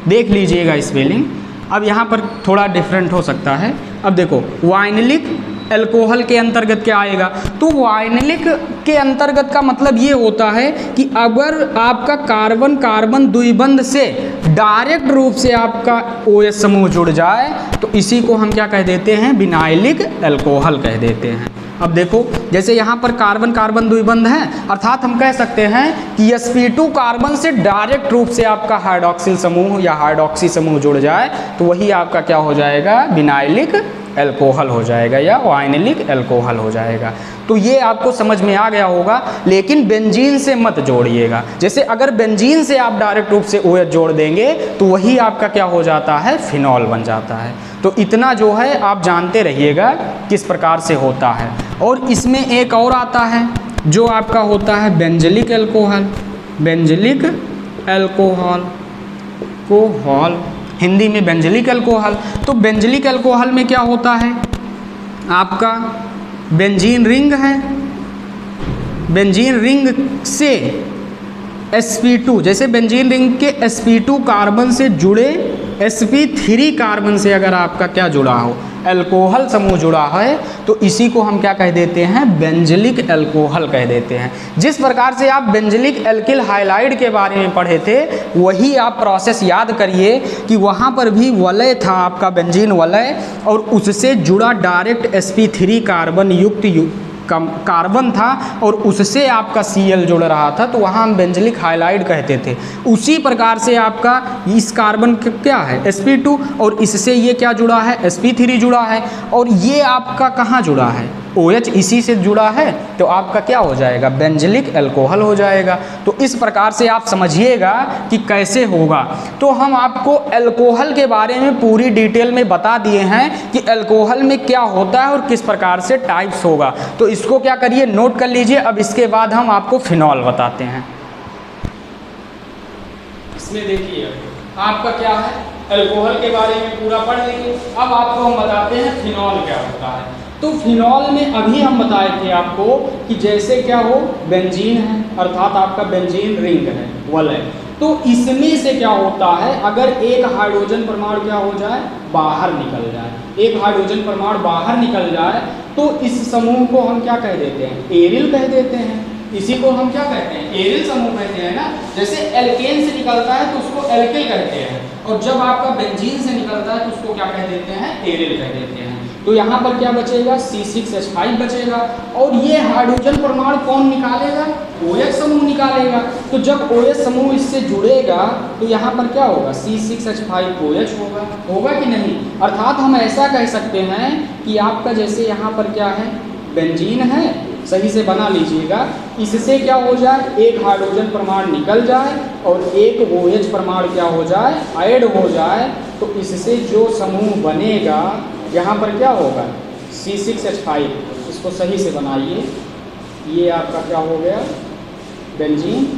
देख लीजिएगा स्पेलिंग, अब यहाँ पर थोड़ा डिफरेंट हो सकता है। अब देखो वाइनिलिक एल्कोहल के अंतर्गत क्या आएगा, तो वाइनिलिक के अंतर्गत का मतलब ये होता है कि अगर आपका कार्बन कार्बन द्विबंध से डायरेक्ट रूप से आपका OH समूह जुड़ जाए तो इसी को हम क्या कह देते हैं, विनाइलिक एल्कोहल कह देते हैं। अब देखो जैसे यहाँ पर कार्बन कार्बन द्विबंध है, अर्थात हम कह सकते हैं कि sp2 कार्बन से डायरेक्ट रूप से आपका हाइड्रॉक्सिल समूह या हाइड्रॉक्सी समूह जुड़ जाए तो वही आपका क्या हो जाएगा, विनाइलिक एल्कोहल हो जाएगा या वाइनिलिक एल्कोहल हो जाएगा। तो ये आपको समझ में आ गया होगा, लेकिन बेंजीन से मत जोड़िएगा। जैसे अगर बेंजीन से आप डायरेक्ट रूप से OH जोड़ देंगे तो वही आपका क्या हो जाता है, फिनॉल बन जाता है। तो इतना जो है आप जानते रहिएगा किस प्रकार से होता है। और इसमें एक और आता है जो आपका होता है बेंजलिक एल्कोहल, बेंजलिक एल्कोहल कोहल, हिंदी में बेंजलिक एल्कोहल। तो बेंजलिक एल्कोहल में क्या होता है, आपका बेंजीन रिंग है, बेंजीन रिंग से sp2, जैसे बेंजीन रिंग के sp2 कार्बन से जुड़े sp3 कार्बन से अगर आपका क्या जुड़ा हो, एल्कोहल समूह जुड़ा है तो इसी को हम क्या कह देते हैं, बेंजलिक एल्कोहल कह देते हैं। जिस प्रकार से आप बेंजलिक एल्किल हाइलाइड के बारे में पढ़े थे वही आप प्रोसेस याद करिए कि वहाँ पर भी वलय था आपका बेंजीन वलय और उससे जुड़ा डायरेक्ट sp3 कार्बन युक्त कार्बन था और उससे आपका Cl जुड़ रहा था तो वहाँ हम बेंजलिक हाइलाइड कहते थे। उसी प्रकार से आपका इस कार्बन क्या है, sp2, और इससे ये क्या जुड़ा है, sp3 जुड़ा है, और ये आपका कहाँ जुड़ा है, OH इसी से जुड़ा है तो आपका क्या हो जाएगा, बेंजलिक एल्कोहल हो जाएगा। तो इस प्रकार से आप समझिएगा कि कैसे होगा। तो हम आपको एल्कोहल के बारे में पूरी डिटेल में बता दिए हैं कि एल्कोहल में क्या होता है और किस प्रकार से टाइप्स होगा। तो इसको क्या करिए, नोट कर लीजिए। अब इसके बाद हम आपको फिनॉल बताते हैं। इसमें देखिए आपका क्या है, एल्कोहल के बारे में पूरा पढ़ लीजिए। अब आपको हम बताते हैं फिनॉल क्या होता है। तो फिनॉल में अभी हम बताए थे आपको कि जैसे क्या हो, बेंजीन है, अर्थात आपका बेंजीन रिंग है वलय, तो इसमें से क्या होता है, अगर एक हाइड्रोजन परमाणु क्या हो जाए, बाहर निकल जाए, एक हाइड्रोजन परमाणु बाहर निकल जाए तो इस समूह को हम क्या कह देते हैं, एरिल कह देते हैं। इसी को हम क्या कहते हैं, एरिल समूह कहते हैं ना। जैसे एल्केन से निकलता है तो उसको एल्किल कहते हैं, और जब आपका बेंजीन से निकलता है तो उसको क्या कह देते हैं, एरिल कह देते हैं। तो यहाँ पर क्या बचेगा, C6H5 बचेगा, और ये हाइड्रोजन परमाणु कौन निकालेगा, OH समूह निकालेगा। तो जब OH समूह इससे जुड़ेगा तो यहाँ पर क्या होगा, C6H5OH होगा कि नहीं। अर्थात हम ऐसा कह सकते हैं कि आपका जैसे यहाँ पर क्या है, बेंजीन है, सही से बना लीजिएगा, इससे क्या हो जाए, एक हाइड्रोजन परमाणु निकल जाए और एक OH परमाणु क्या हो जाए, ऐड हो जाए, तो इससे जो समूह बनेगा यहाँ पर क्या होगा, C6H5, इसको सही से बनाइए, ये आपका क्या हो गया, बेंजीन,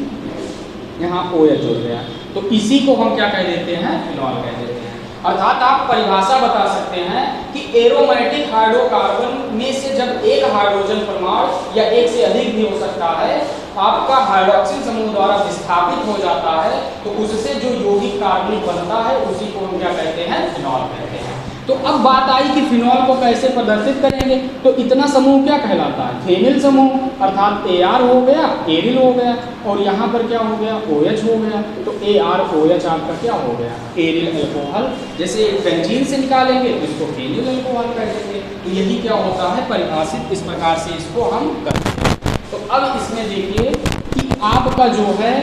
यहाँ OH जुड़ गया, तो इसी को हम क्या कह देते हैं, फिनॉल कह देते हैं। अर्थात आप परिभाषा बता सकते हैं कि एरोमेटिक हाइड्रोकार्बन में से जब एक हाइड्रोजन परमाणु या एक से अधिक भी हो सकता है आपका हाइड्रॉक्सिल समूह द्वारा विस्थापित हो जाता है तो उससे जो यौगिक कार्बनिक बनता है उसी को हम क्या कहते हैं, फिनॉल कहते हैं। तो अब बात आई कि फिनॉल को कैसे प्रदर्शित करेंगे, तो इतना समूह क्या कहलाता है, फेनिल समूह, अर्थात AR हो गया, एरिल हो गया, और यहाँ पर क्या हो गया, OH हो गया, तो AROH आपका क्या हो गया, एरिल एल्कोहल। जैसे बेंजीन से निकालेंगे तो इसको फेनिल एल्कोहल कह देंगे। तो यही क्या होता है, परिभाषित इस प्रकार से इसको हम करते हैं। तो अब इसमें देखिए कि आपका जो है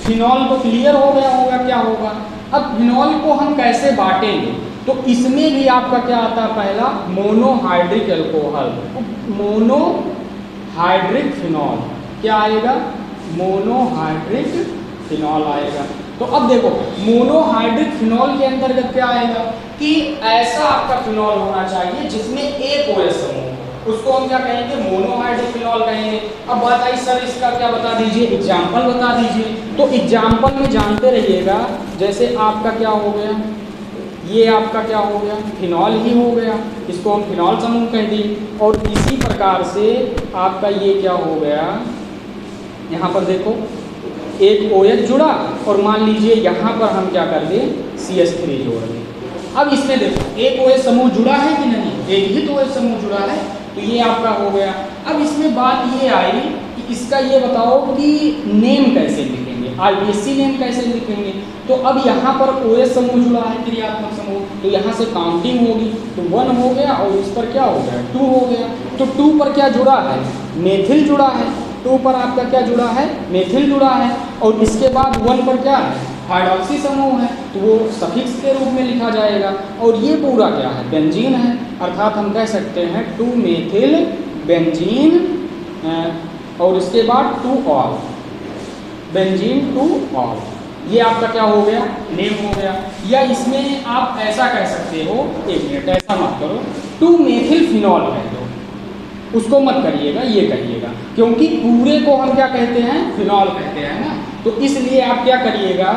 फिनॉल तो क्लियर हो गया होगा क्या होगा। अब फिनॉल को हम कैसे बांटेंगे, तो इसमें भी आपका क्या आता है, पहला मोनोहाइड्रिक एल्कोहल, मोनोहाइड्रिक फिनॉल क्या आएगा, मोनोहाइड्रिक फिनॉल आएगा। तो अब देखो मोनोहाइड्रिक फिनॉल के अंतर्गत क्या आएगा कि ऐसा आपका फिनॉल होना चाहिए जिसमें एक OH समूह हो, उसको हम क्या कहेंगे, मोनोहाइड्रिक फिनॉल कहेंगे। अब बात आई सर इसका क्या बता दीजिए, एग्जाम्पल बता दीजिए। तो एग्जाम्पल में जानते रहिएगा, जैसे आपका क्या हो गया, ये आपका क्या हो गया, फिनॉल ही हो गया, इसको हम फिनॉल समूह कह दिए। और इसी प्रकार से आपका ये क्या हो गया, यहाँ पर देखो एक OH जुड़ा और मान लीजिए यहाँ पर हम क्या कर दें, CH3 जोड़ दें। अब इसमें देखो एक OH समूह जुड़ा है कि नहीं, एक ही तो OH समूह जुड़ा है, तो ये आपका हो गया। अब इसमें बात ये आई कि इसका ये बताओ कि नेम कैसे लिखेंगे, IUPAC नेम कैसे लिखेंगे। तो अब यहाँ पर OH समूह जुड़ा है, क्रियात्मक समूह, तो यहाँ से काउंटिंग होगी, तो 1 हो गया और इस पर क्या हो गया, 2 हो गया। तो 2 पर क्या जुड़ा है, मेथिल जुड़ा है, 2 पर आपका क्या जुड़ा है, मेथिल जुड़ा है। और इसके बाद 1 पर क्या है, हाइड्रॉक्सी समूह है, तो वो सफिक्स के रूप में लिखा जाएगा। और ये पूरा क्या है, बेंजीन है, अर्थात हम कह सकते हैं 2 मेथिल बेंजीन, और इसके बाद 2 ऑल बेंजीन 2 ऑल, ये आपका क्या हो गया, नेम हो गया। या इसमें आप ऐसा कह सकते हो, एक मिनट ऐसा मत करो, 2 मेथिल फिनॉल कह दो, उसको मत करिएगा, ये कहिएगा, क्योंकि पूरे को हम क्या कहते हैं, फिनॉल कहते हैं ना। तो इसलिए आप क्या करिएगा,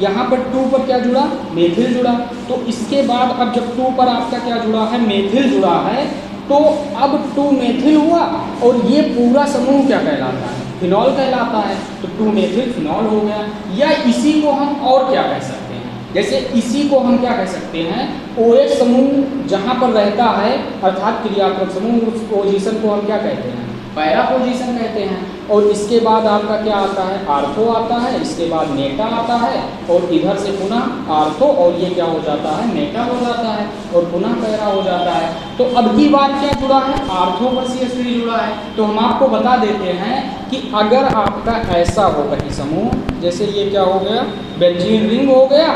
यहाँ पर 2 पर क्या जुड़ा, मेथिल जुड़ा, तो इसके बाद अब जब 2 पर आपका क्या जुड़ा है, मेथिल जुड़ा है, तो अब 2 मेथिल हुआ और ये पूरा समूह क्या कहलाता है, फिनॉल कहलाता है। तो 2 मेथिल फिनॉल हो गया। या इसी को हम और क्या कह सकते हैं, जैसे इसी को हम क्या कह सकते हैं, OH समूह जहाँ पर रहता है अर्थात क्रियात्मक समूह, उस पोजीशन को हम क्या कहते हैं, पैरा पोजीशन कहते हैं। और इसके बाद आपका क्या आता है, आर्थो आता है, इसके बाद मेटा आता है, और इधर से पुनः आर्थो, और ये क्या हो जाता है, मेटा हो जाता है, और पुनः पैरा हो जाता है। तो अब की बार क्या जुड़ा है, आर्थो पर CH3 जुड़ा है। तो हम आपको बता देते हैं कि अगर आपका ऐसा हो कहीं समूह, जैसे ये क्या हो गया, बेंजीन रिंग हो गया,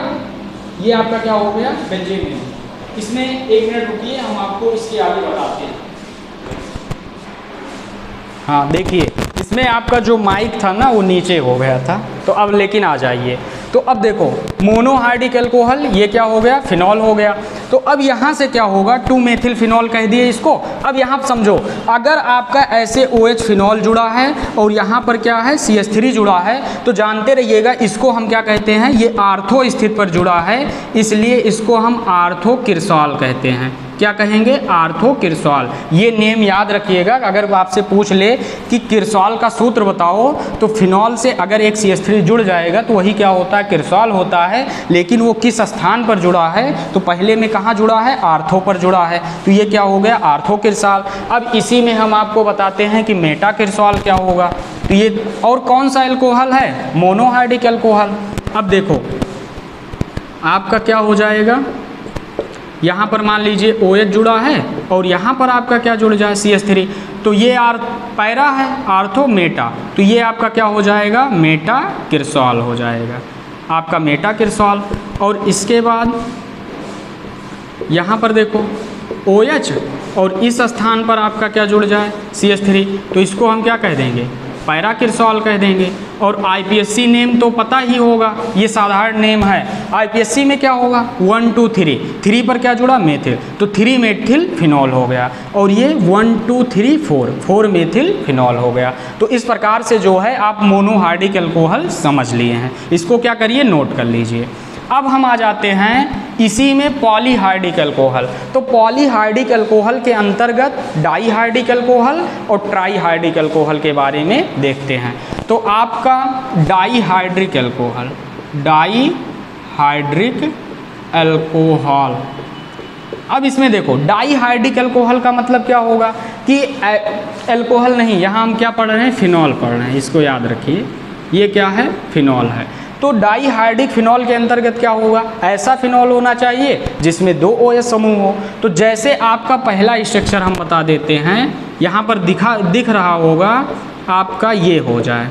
ये आपका क्या हो गया, बेंजीन रिंग। इसमें 1 मिनट रुकिए, हम आपको इसके आगे बताते हैं। हाँ देखिए, इसमें आपका जो माइक था ना वो नीचे हो गया था, तो अब लेकिन आ जाइए। तो अब देखो मोनोहाइड्रिक अल्कोहल ये क्या हो गया, फिनॉल हो गया। तो अब यहाँ से क्या होगा, 2 मेथिल फिनॉल कह दिए इसको। अब यहाँ समझो, अगर आपका ऐसे OH फिनॉल जुड़ा है और यहाँ पर क्या है, CH3 जुड़ा है, तो जानते रहिएगा इसको हम क्या कहते हैं, ये आर्थो स्थिति पर जुड़ा है, इसलिए इसको हम आर्थो किरसॉल कहते हैं। क्या कहेंगे, आर्थो किरसॉल। ये नेम याद रखिएगा, अगर आपसे पूछ ले कि किरसॉल का सूत्र बताओ, तो फिनॉल से अगर एक CH3 जुड़ जाएगा तो वही क्या होता है, किरसॉल होता है। लेकिन वो किस स्थान पर जुड़ा है, तो पहले में कहाँ जुड़ा है, आर्थो पर जुड़ा है, तो ये क्या हो गया, आर्थो किरसॉल। अब इसी में हम आपको बताते हैं कि मेटा किरसॉल क्या होगा। तो ये और कौन सा अल्कोहल है, मोनोहाइड्रिक अल्कोहल। अब देखो आपका क्या हो जाएगा, यहाँ पर मान लीजिए OH जुड़ा है और यहाँ पर आपका क्या जुड़ जाए, CH3, तो ये पैरा है, आर्थो मेटा, तो ये आपका क्या हो जाएगा, मेटा किरसॉल हो जाएगा, आपका मेटा किरसॉल। और इसके बाद यहाँ पर देखो OH और इस स्थान पर आपका क्या जुड़ जाए, CH3, तो इसको हम क्या कह देंगे, पैरा किरसॉल कह देंगे। और IPSC नेम तो पता ही होगा, ये साधारण नेम है। IPSC में क्या होगा, 1 2 3, 3 पर क्या जुड़ा, मेथिल, तो 3 मेथिल फिनॉल हो गया। और ये 1 2 3 4, 4 मेथिल फिनॉल हो गया। तो इस प्रकार से जो है आप मोनोहाइड्रिक अल्कोहल समझ लिए हैं, इसको क्या करिए, नोट कर लीजिए। अब हम आ जाते हैं इसी में पॉलीहाइड्रिक अल्कोहल। तो पॉलीहाइड्रिक अल्कोहल के अंतर्गत डाईहाइड्रिक अल्कोहल और ट्राईहाइड्रिक अल्कोहल के बारे में देखते हैं। तो आपका डाईहाइड्रिक अल्कोहल, डाईहाइड्रिक अल्कोहल, अब इसमें देखो डाईहाइड्रिक अल्कोहल का मतलब क्या होगा कि अल्कोहल नहीं, यहाँ हम क्या पढ़ रहे हैं, फिनॉल पढ़ रहे हैं, इसको याद रखिए, ये क्या है, फिनॉल है। तो डाईहाइड्रिक फिनॉल के अंतर्गत क्या होगा, ऐसा फिनॉल होना चाहिए जिसमें 2 OH समूह हो। तो जैसे आपका पहला स्ट्रक्चर हम बता देते हैं, यहाँ पर दिख रहा होगा आपका, ये हो जाए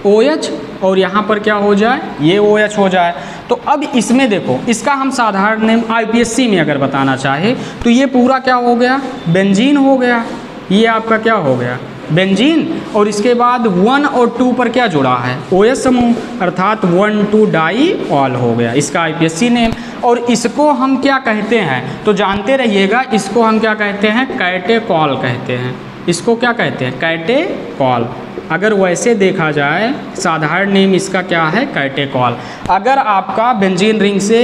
OH और यहाँ पर क्या हो जाए, ये OH हो जाए। तो अब इसमें देखो, इसका हम साधारण नेम IPSC में अगर बताना चाहे तो ये पूरा क्या हो गया, बेंजीन हो गया, ये आपका क्या हो गया, बेंजीन, और इसके बाद 1 और 2 पर क्या जुड़ा है, OH समूह, अर्थात 1,2 डाईऑल हो गया इसका IPSC नेम। और इसको हम क्या कहते हैं तो जानते रहिएगा, इसको हम क्या कहते हैं, कैटेकॉल कहते हैं। इसको क्या कहते हैं, कैटेकॉल। अगर वैसे देखा जाए साधारण नेम इसका क्या है, कैटेकॉल। अगर आपका बेंजीन रिंग से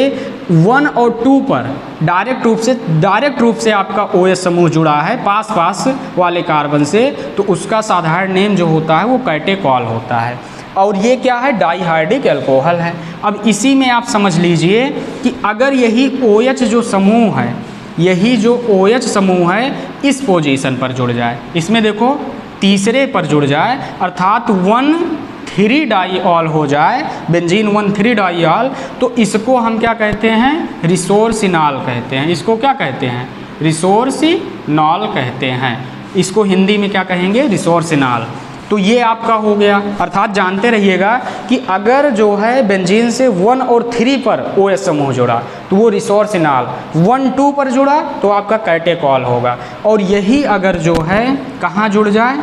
1 और 2 पर डायरेक्ट रूप से आपका OH समूह जुड़ा है पास पास वाले कार्बन से, तो उसका साधारण नेम जो होता है वो कैटेकॉल होता है। और ये क्या है, डाईहाइड्रिक अल्कोहल है। अब इसी में आप समझ लीजिए कि अगर यही OH जो समूह है, यही जो OH समूह है इस पोजीशन पर जुड़ जाए, इसमें देखो तीसरे पर जुड़ जाए, अर्थात 1,3 डाईऑल हो जाए, बेंजीन 1,3 डाईऑल, तो इसको हम क्या कहते हैं, रिसोर्सिनॉल कहते हैं। इसको क्या कहते हैं, रिसोर्सिनॉल कहते हैं। इसको हिंदी में क्या कहेंगे, रिसोर्सिनॉल। तो ये आपका हो गया। अर्थात जानते रहिएगा कि अगर जो है बेंजीन से 1 और 3 पर OH समूह जुड़ा तो वो रिसोर्सिनॉल, 1,2 पर जुड़ा तो आपका कैटेकॉल होगा। और यही अगर जो है कहाँ जुड़ जाए,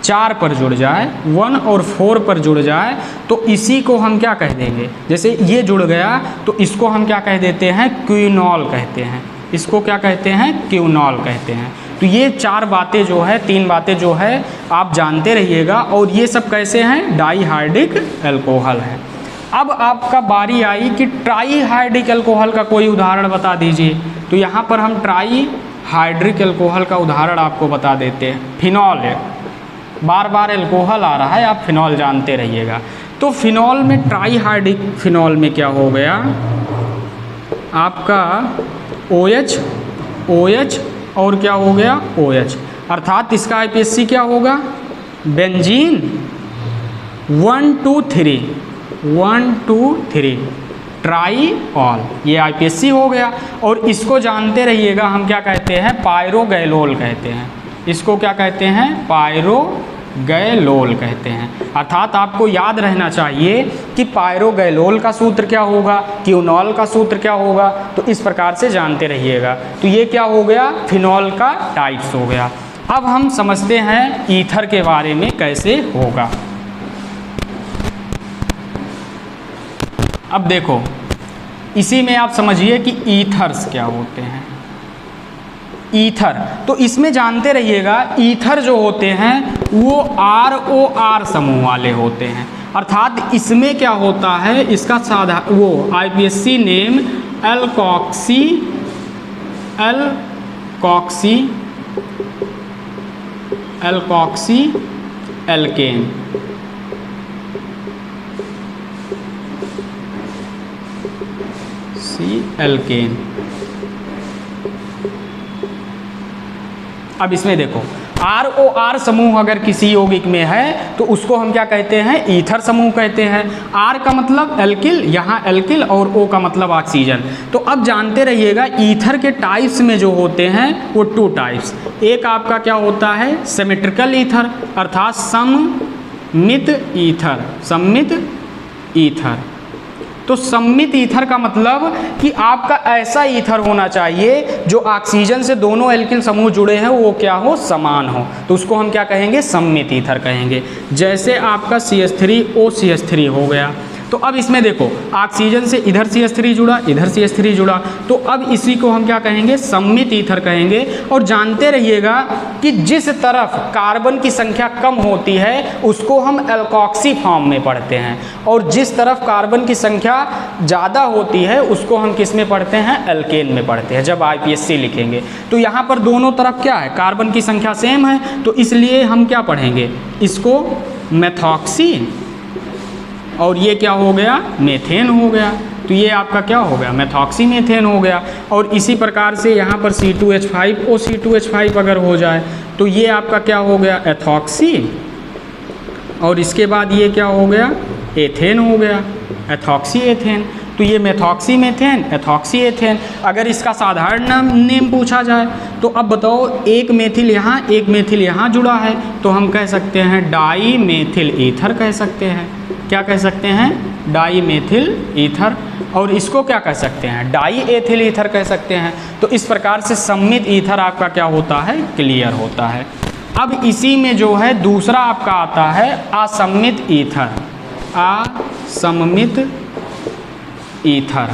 4 पर जुड़ जाए, 1 और 4 पर जुड़ जाए, तो इसी को हम क्या कह देंगे, जैसे ये जुड़ गया तो इसको हम क्या कह देते हैं, क्विनॉल कहते हैं। इसको क्या कहते हैं, क्विनॉल कहते हैं। तो ये 4 बातें जो है, 3 बातें जो है आप जानते रहिएगा। और ये सब कैसे हैं, डाईहाइड्रिक अल्कोहल है। अब आपका बारी आई कि ट्राईहाइड्रिक अल्कोहल का कोई उदाहरण बता दीजिए। तो यहाँ पर हम ट्राईहाइड्रिक अल्कोहल का उदाहरण आपको बता देते हैं। फिनॉल है, बार बार अल्कोहल आ रहा है, आप फिनॉल जानते रहिएगा। तो फिनॉल में, ट्राईहाइड्रिक फिनॉल में क्या हो गया आपका, OH और क्या हो गया, OH, अर्थात इसका IPSC क्या होगा, बेंजीन 1, 2, 3 ट्राईऑल, ये IPSC हो गया। और इसको जानते रहिएगा हम क्या कहते हैं, पायरोगैलोल कहते हैं। इसको क्या कहते हैं, पायरोगैलोल कहते हैं। अर्थात आपको याद रहना चाहिए कि पायरोगैलोल का सूत्र क्या होगा, क्विनॉल का सूत्र क्या होगा, तो इस प्रकार से जानते रहिएगा। तो ये क्या हो गया, फिनॉल का टाइप्स हो गया। अब हम समझते हैं ईथर के बारे में कैसे होगा। अब देखो इसी में आप समझिए कि ईथर्स क्या होते हैं। ईथर, तो इसमें जानते रहिएगा ईथर जो होते हैं वो ROR समूह वाले होते हैं। अर्थात इसमें क्या होता है, इसका वो IPSC name alkoxy alkane. Alkane. अब इसमें देखो ROR समूह अगर किसी यौगिक में है तो उसको हम क्या कहते हैं, ईथर समूह कहते हैं। R का मतलब एल्किल, यहाँ एल्किल, और O का मतलब ऑक्सीजन। तो अब जानते रहिएगा ईथर के टाइप्स में जो होते हैं वो 2 टाइप्स। एक आपका क्या होता है, सिमेट्रिकल ईथर, अर्थात सममित ईथर। तो सममित ईथर का मतलब कि आपका ऐसा ईथर होना चाहिए जो ऑक्सीजन से दोनों एल्किल समूह जुड़े हैं वो क्या हो, समान हो, तो उसको हम क्या कहेंगे, सममित ईथर कहेंगे। जैसे आपका CH3OCH3 हो गया। तो अब इसमें देखो ऑक्सीजन से इधर CH3 जुड़ा, इधर CH3 जुड़ा, तो अब इसी को हम क्या कहेंगे, सममित ईथर कहेंगे। और जानते रहिएगा कि जिस तरफ कार्बन की संख्या कम होती है उसको हम एल्कोक्सी फॉर्म में पढ़ते हैं, और जिस तरफ कार्बन की संख्या ज़्यादा होती है उसको हम किस में पढ़ते हैं, एल्केन में पढ़ते हैं जब IPSC लिखेंगे। तो यहाँ पर दोनों तरफ क्या है, कार्बन की संख्या सेम है, तो इसलिए हम क्या पढ़ेंगे, इसको मेथॉक्सी, और ये क्या हो गया, मेथेन हो गया। तो ये आपका क्या हो गया, मेथॉक्सी मेथेन हो गया। और इसी प्रकार से यहाँ पर C2H5OC2H5 अगर हो जाए तो ये आपका क्या हो गया, एथॉक्सी, और इसके बाद ये क्या हो गया, एथेन हो गया, एथॉक्सी एथेन। तो ये मेथॉक्सी मेथेन, एथॉक्सी एथेन। अगर इसका साधारण नेम पूछा जाए तो अब बताओ, एक मेथिल यहाँ, एक मेथिल यहाँ जुड़ा है, तो हम कह सकते हैं डाई मेथिल ईथर कह सकते हैं। क्या कह सकते हैं, डाई मेथिल ईथर। और इसको क्या कह सकते हैं, डाई एथिल ईथर कह सकते हैं। तो इस प्रकार से सममित ईथर आपका क्या होता है, क्लियर होता है। अब इसी में जो है दूसरा आपका आता है असममित ईथर। असममित ईथर,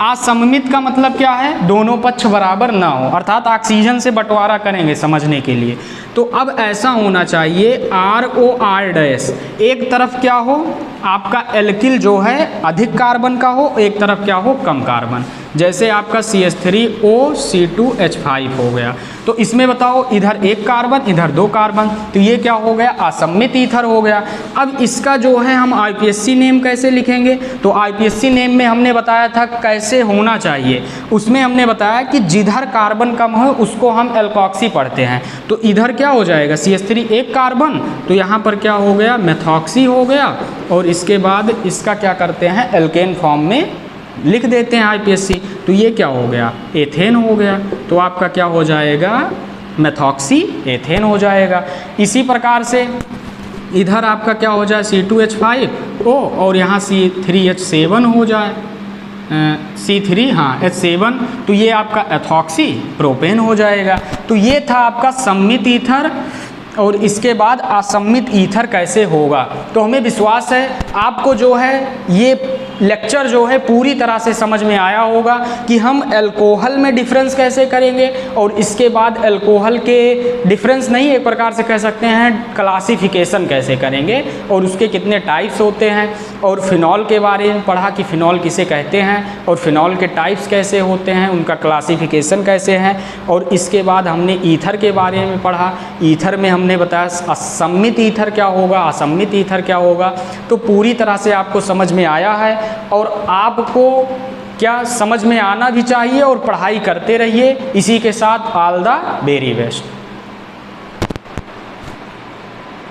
असममित का मतलब क्या है? दोनों पक्ष बराबर ना हो, अर्थात ऑक्सीजन से बंटवारा करेंगे समझने के लिए। तो अब ऐसा होना चाहिए ROR डैश, एक तरफ क्या हो आपका एल्किल जो है अधिक कार्बन का हो, एक तरफ क्या हो कम कार्बन, जैसे आपका CH3OC2H5 हो गया। तो इसमें बताओ इधर एक कार्बन इधर दो कार्बन, तो ये क्या हो गया? असममित ईथर हो गया। अब इसका जो है हम IPSC नेम कैसे लिखेंगे? तो IPSC नेम में हमने बताया था कैसे होना चाहिए, उसमें हमने बताया कि जिधर कार्बन कम हो उसको हम एल्कॉक्सी पढ़ते हैं। तो इधर क्या हो जाएगा? CH3 एक कार्बन, तो यहाँ पर क्या हो गया? मेथॉक्सी हो गया, और इसके बाद इसका क्या करते हैं? एल्केन फॉर्म में लिख देते हैं IPSC। तो ये क्या हो गया? एथेन हो गया। तो आपका क्या हो जाएगा? मेथॉक्सी एथेन हो जाएगा। इसी प्रकार से इधर आपका क्या हो जाए? C2H5O और यहाँ C3H7 हो जाए, C3 हाँ H7, तो ये आपका एथॉक्सी प्रोपेन हो जाएगा। तो ये था आपका सममित ईथर। और इसके बाद असममित ईथर कैसे होगा? तो हमें विश्वास है आपको जो है ये लेक्चर जो है पूरी तरह से समझ में आया होगा कि हम अल्कोहल में डिफरेंस कैसे करेंगे, और इसके बाद अल्कोहल के डिफरेंस नहीं, एक प्रकार से कह सकते हैं क्लासिफिकेशन कैसे करेंगे, और उसके कितने टाइप्स होते हैं, और फिनॉल के बारे में पढ़ा कि फिनॉल किसे कहते हैं, और फिनॉल के टाइप्स कैसे होते हैं, उनका क्लासिफिकेशन कैसे हैं। और इसके बाद हमने ईथर के बारे में पढ़ा। ईथर में हमने बताया असममित ईथर क्या होगा, असममित ईथर क्या होगा। तो पूरी तरह से आपको समझ में आया है, और आपको क्या समझ में आना भी चाहिए, और पढ़ाई करते रहिए। इसी के साथ ऑल द वेरी बेस्ट।